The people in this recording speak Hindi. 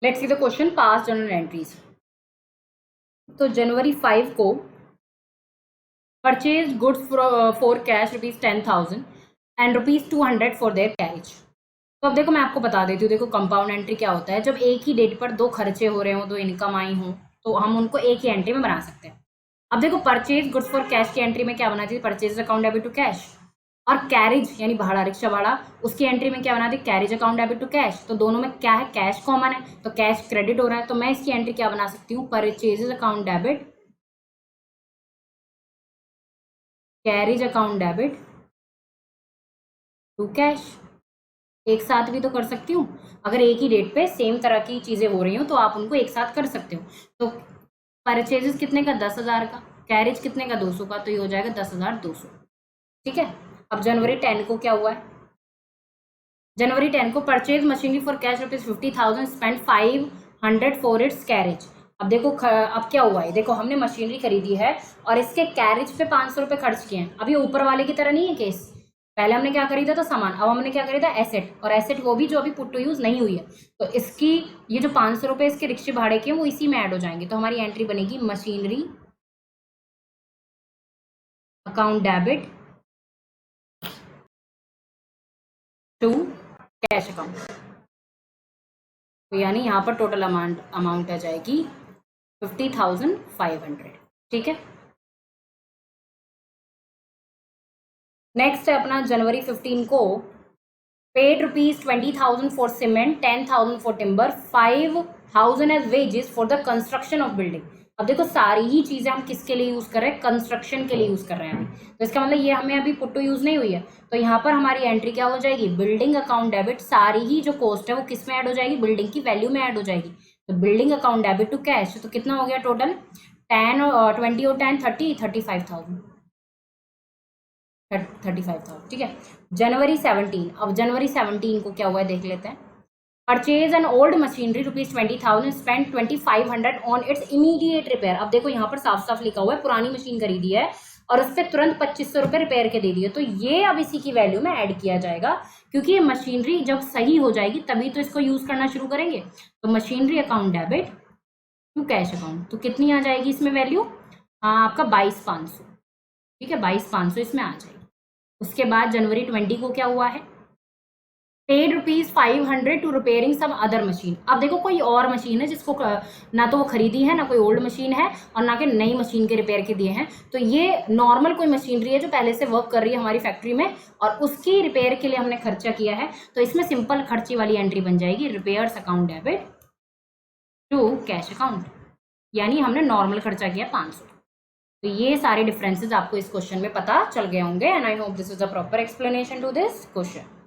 Let's see the question past journal entries. तो जनवरी 5 को purchase goods for cash ₹10,000 and ₹200 for their carriage. तो अब देखो मैं आपको बता देती हूँ, देखो कंपाउंड एंट्री क्या होता है। जब एक ही डेट पर दो खर्चे हो रहे हो, दो इनकम आई हो, तो हम उनको एक ही एंट्री में बना सकते हैं। अब देखो परचेज गुड्स फॉर कैश की एंट्री में क्या बनाती थी, purchase account debit to cash. और कैरेज यानी भाड़ा, रिक्शा भाड़ा, उसकी एंट्री में क्या बनाती, carriage account debit to cash. तो दोनों में क्या है, कैश कॉमन है, तो कैश क्रेडिट हो रहा है। तो मैं इसकी एंट्री क्या बना सकती हूँ, purchases account debit carriage account debit to cash. एक साथ भी तो कर सकती हूँ। अगर एक ही डेट पे सेम तरह की चीजें हो रही हो तो आप उनको एक साथ कर सकते हो। तो परचेजेस कितने का, 10,000 का, कैरेज कितने का, 200 का, तो ये हो जाएगा 10,200। ठीक है। अब जनवरी 10 को क्या हुआ है, जनवरी 10 को purchase machinery for cash ₹50,000 spend 500 for its carriage. अब देखो अब क्या हुआ है, देखो हमने मशीनरी खरीदी है और इसके कैरेज पे 500 रुपए खर्च किए हैं। अब ये ऊपर वाले की तरह नहीं है केस। पहले हमने क्या खरीदा था, सामान, अब हमने क्या खरीदा, एसेट। और एसेट वो भी जो अभी पुट टू यूज नहीं हुई है। तो इसकी ये जो 500 रुपए इसके रिक्शे भाड़े के वो इसी में ऐड हो जाएंगे। तो हमारी एंट्री बनेगी machinery account debit to cash account. तो यानी यहाँ पर टोटल अमाउंट आ जाएगी 50,500। ठीक है। नेक्स्ट है अपना जनवरी 15 को paid ₹20,000 for cement, 10,000 for timber, 5,000 as wages for the construction of building. अब देखो सारी ही चीजें हम किसके लिए यूज कर रहे हैं, कंस्ट्रक्शन के लिए यूज कर रहे हैं अभी। तो इसका मतलब ये हमें अभी पुट टू यूज नहीं हुई है। तो यहाँ पर हमारी एंट्री क्या हो जाएगी, बिल्डिंग अकाउंट डेबिट। सारी ही जो कॉस्ट है वो किस में ऐड हो जाएगी, बिल्डिंग की वैल्यू में ऐड हो जाएगी। तो building account debit to cash. तो कितना हो गया टोटल, 10 और 20 और 10 30, 35,000, 35,000। ठीक है। जनवरी 17, अब जनवरी 17 को क्या हुआ है देख लेते हैं। Purchase an old machinery ₹20,000 spend 2,500 on it's immediate repair. अब देखो यहाँ पर साफ साफ लिखा हुआ है पुरानी मशीन खरीदी है और उस पर तुरंत 2,500 रुपए रिपेयर के दे दिए। तो ये अब इसी की वैल्यू में ऐड किया जाएगा, क्योंकि ये मशीनरी जब सही हो जाएगी तभी तो इसको यूज करना शुरू करेंगे। तो machinery account debit to cash account. तो कितनी आ जाएगी इसमें वैल्यू, आपका 22,500। ठीक है, 22,500 इसमें आ जाएगी। उसके बाद जनवरी 20 को क्या हुआ है, paid ₹500 to repairing some other machine. अब देखो कोई और मशीन है जिसको ना तो वो खरीदी है, ना कोई ओल्ड मशीन है, और ना कि नई मशीन के रिपेयर के दिए हैं। तो ये नॉर्मल कोई मशीनरी है जो पहले से वर्क कर रही है हमारी फैक्ट्री में और उसकी रिपेयर के लिए हमने खर्चा किया है। तो इसमें सिंपल खर्चे वाली एंट्री बन जाएगी, repairs account debit to cash account. यानी हमने नॉर्मल खर्चा किया 500। तो ये सारे डिफरेंसेस आपको इस क्वेश्चन में पता चल गए होंगे and I hope this is a proper explanation to this question.